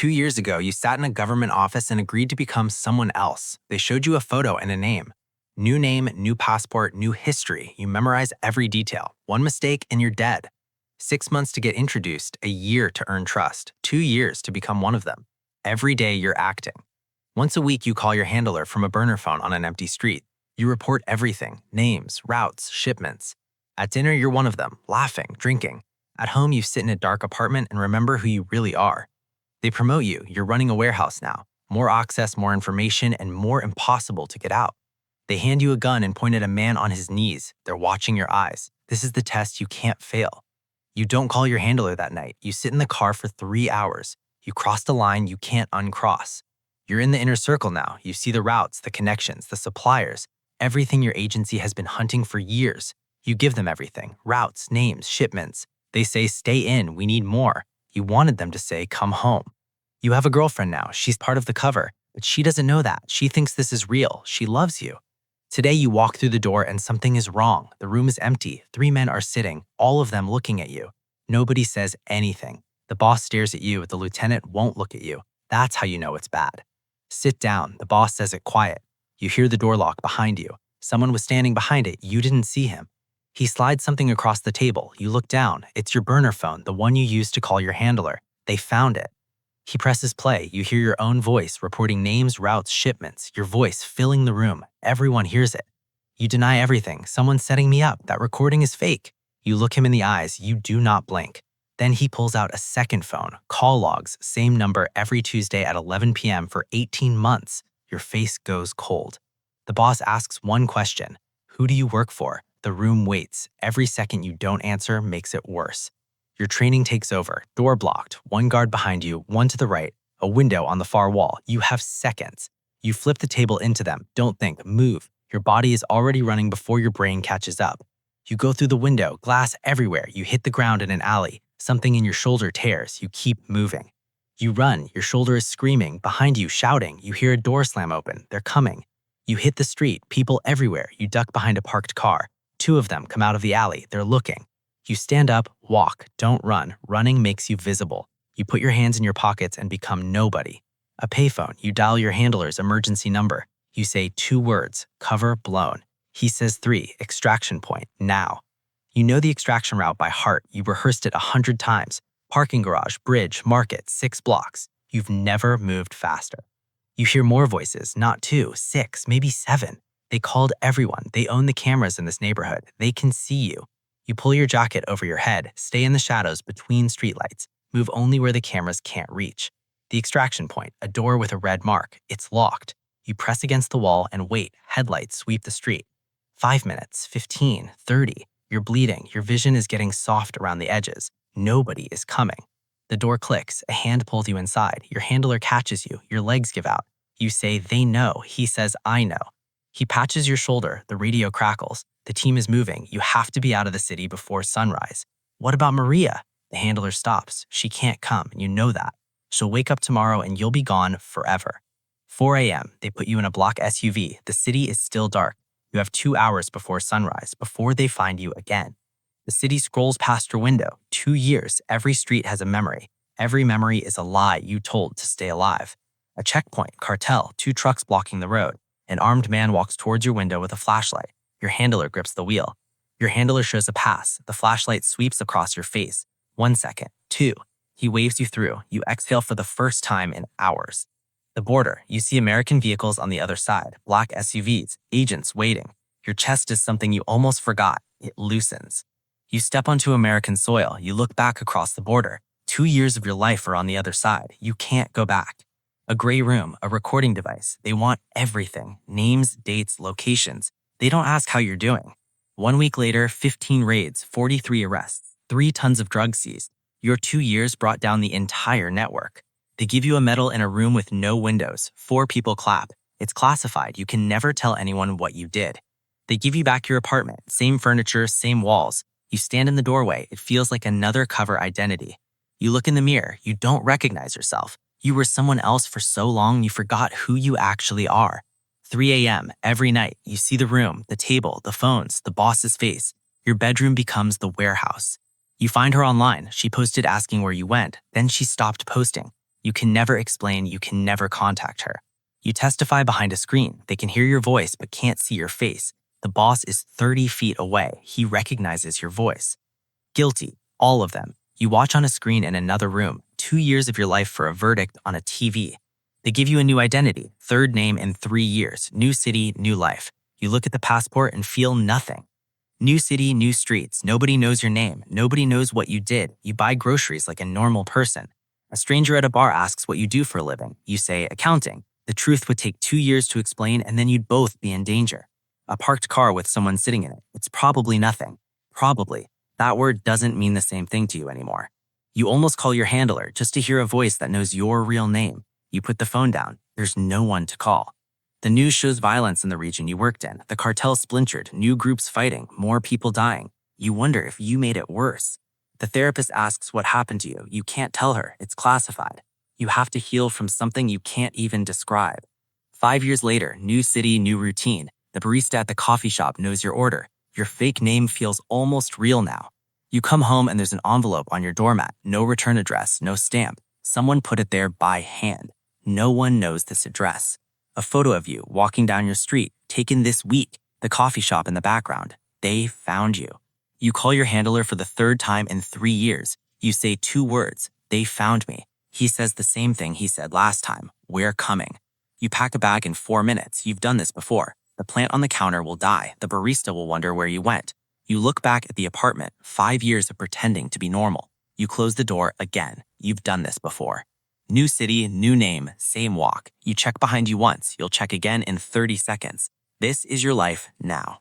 2 years ago, you sat in a government office and agreed to become someone else. They showed you a photo and a name. New name, new passport, new history. You memorize every detail. One mistake and you're dead. 6 months to get introduced, a year to earn trust, 2 years to become one of them. Every day you're acting. Once a week, you call your handler from a burner phone on an empty street. You report everything, names, routes, shipments. At dinner, you're one of them, laughing, drinking. At home, you sit in a dark apartment and remember who you really are. They promote you, you're running a warehouse now. More access, more information, and more impossible to get out. They hand you a gun and point at a man on his knees. They're watching your eyes. This is the test you can't fail. You don't call your handler that night. You sit in the car for 3 hours. You cross the line you can't uncross. You're in the inner circle now. You see the routes, the connections, the suppliers, everything your agency has been hunting for years. You give them everything, routes, names, shipments. They say, stay in, we need more. You wanted them to say, come home. You have a girlfriend now. She's part of the cover, but she doesn't know that. She thinks this is real. She loves you. Today, you walk through the door and something is wrong. The room is empty. 3 men are sitting, all of them looking at you. Nobody says anything. The boss stares at you. The lieutenant won't look at you. That's how you know it's bad. Sit down. The boss says it quiet. You hear the door lock behind you. Someone was standing behind it. You didn't see him. He slides something across the table. You look down. It's your burner phone, the one you used to call your handler. They found it. He presses play. You hear your own voice reporting names, routes, shipments, your voice filling the room. Everyone hears it. You deny everything. Someone's setting me up. That recording is fake. You look him in the eyes. You do not blink. Then he pulls out a second phone. Call logs, same number every Tuesday at 11 p.m. for 18 months. Your face goes cold. The boss asks one question. Who do you work for? The room waits. Every second you don't answer makes it worse. Your training takes over. Door blocked. One guard behind you, one to the right, a window on the far wall. You have seconds. You flip the table into them. Don't think, move. Your body is already running before your brain catches up. You go through the window, glass everywhere. You hit the ground in an alley. Something in your shoulder tears. You keep moving. You run. Your shoulder is screaming. Behind you, shouting. You hear a door slam open. They're coming. You hit the street. People everywhere. You duck behind a parked car. 2 of them come out of the alley. They're looking. You stand up, walk, don't run. Running makes you visible. You put your hands in your pockets and become nobody. A payphone. You dial your handler's emergency number. You say 2 words, cover blown. He says 3, extraction point, now. You know the extraction route by heart. You rehearsed it 100 times. Parking garage, bridge, market, 6 blocks. You've never moved faster. You hear more voices, not 2, 6, maybe 7. They called everyone. They own the cameras in this neighborhood. They can see you. You pull your jacket over your head, stay in the shadows between streetlights, move only where the cameras can't reach. The extraction point, a door with a red mark. It's locked. You press against the wall and wait. Headlights sweep the street. 5 minutes, 15, 30. You're bleeding. Your vision is getting soft around the edges. Nobody is coming. The door clicks. A hand pulls you inside. Your handler catches you. Your legs give out. You say, they know. He says, I know. He patches your shoulder. The radio crackles. The team is moving. You have to be out of the city before sunrise. What about Maria? The handler stops. She can't come. You know that. She'll wake up tomorrow and you'll be gone forever. 4 a.m. They put you in a block SUV. The city is still dark. You have 2 hours before sunrise, before they find you again. The city scrolls past your window. 2 years. Every street has a memory. Every memory is a lie you told to stay alive. A checkpoint, cartel, 2 trucks blocking the road. An armed man walks towards your window with a flashlight. Your handler grips the wheel. Your handler shows a pass. The flashlight sweeps across your face. 1 second, 2. He waves you through. You exhale for the first time in hours. The border. You see American vehicles on the other side. Black SUVs. Agents waiting. Your chest is something you almost forgot. It loosens. You step onto American soil. You look back across the border. 2 years of your life are on the other side. You can't go back. A gray room, a recording device. They want everything. Names, dates, locations. They don't ask how you're doing. 1 week later, 15 raids, 43 arrests, 3 tons of drugs seized. Your 2 years brought down the entire network. They give you a medal in a room with no windows. 4 people clap. It's classified. You can never tell anyone what you did. They give you back your apartment. Same furniture, same walls. You stand in the doorway. It feels like another cover identity. You look in the mirror. You don't recognize yourself. You were someone else for so long you forgot who you actually are. 3 a.m. every night, you see the room, the table, the phones, the boss's face. Your bedroom becomes the warehouse. You find her online. She posted asking where you went. Then she stopped posting. You can never explain, you can never contact her. You testify behind a screen. They can hear your voice but can't see your face. The boss is 30 feet away. He recognizes your voice. Guilty, all of them. You watch on a screen in another room, 2 years of your life for a verdict on a TV. They give you a new identity, third name in 3 years, new city, new life. You look at the passport and feel nothing. New city, new streets. Nobody knows your name. Nobody knows what you did. You buy groceries like a normal person. A stranger at a bar asks what you do for a living. You say, accounting. The truth would take 2 years to explain, and then you'd both be in danger. A parked car with someone sitting in it. It's probably nothing. Probably. That word doesn't mean the same thing to you anymore. You almost call your handler just to hear a voice that knows your real name. You put the phone down. There's no one to call. The news shows violence in the region you worked in. The cartel splintered, new groups fighting, more people dying. You wonder if you made it worse. The therapist asks what happened to you. You can't tell her. It's classified. You have to heal from something you can't even describe. 5 years later, new city, new routine. The barista at the coffee shop knows your order. Your fake name feels almost real now. You come home and there's an envelope on your doormat. No return address, no stamp. Someone put it there by hand. No one knows this address. A photo of you walking down your street, taken this week. The coffee shop in the background. They found you. You call your handler for the 3rd time in 3 years. You say 2 words. They found me. He says the same thing he said last time. We're coming. You pack a bag in 4 minutes. You've done this before. The plant on the counter will die. The barista will wonder where you went. You look back at the apartment. 5 years of pretending to be normal. You close the door again. You've done this before. New city, new name, same walk. You check behind you once. You'll check again in 30 seconds. This is your life now.